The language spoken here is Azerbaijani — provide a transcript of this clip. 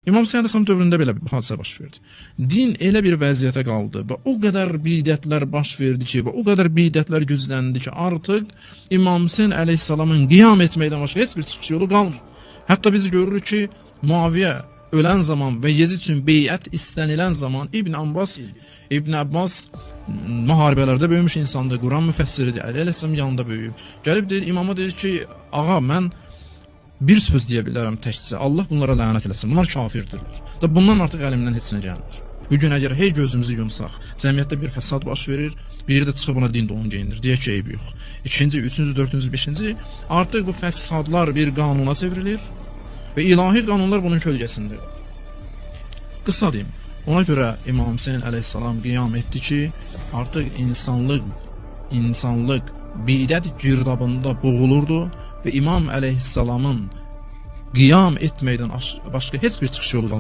İmam Hüseyin əleyhissalam dövründə belə bir hadisə baş verdi. Din elə bir vəziyyətə qaldı və o qədər bidətlər baş verdi ki, və o qədər bidətlər gücləndi ki, artıq İmam Hüseyin əleyhissalamın qiyam etməkdən başqa heç bir çıxış yolu qalmır. Hətta biz görürük ki, Muaviyə ölən zaman və Yezid üçün beyət istənilən zaman İbn Abbas müharibələrdə böyümüş insandır, Quran müfəssiridir, Əli əleyhissalam yanında böyüyüb. Gəlib deyir, imama deyir ki, ağa mən bir söz deyə bilərəm təkcə, Allah bunlara lənət eləsin, bunlar kafirdirlər. Da bundan artıq əlimdən heç nə gəlmir. Bugün əgər hey gözümüzü yumsaq, cəmiyyətdə bir fəsad baş verir, biri də çıxıb buna din doğum geyinir, deyək ki, eyb yox. İkinci, üçüncü, dördüncü, beşinci, artıq bu fəsadlar bir qanuna çevrilir və ilahi qanunlar bunun kölgəsində. Qısa deyim, ona görə İmam Hüseyin əleyhissalam qiyam etdi ki, artıq insanlıq bidət girdabında boğulurdu və İmam əleyhissalamın qiyam etməkdən başqa heç bir çıxış yolu qalmadı.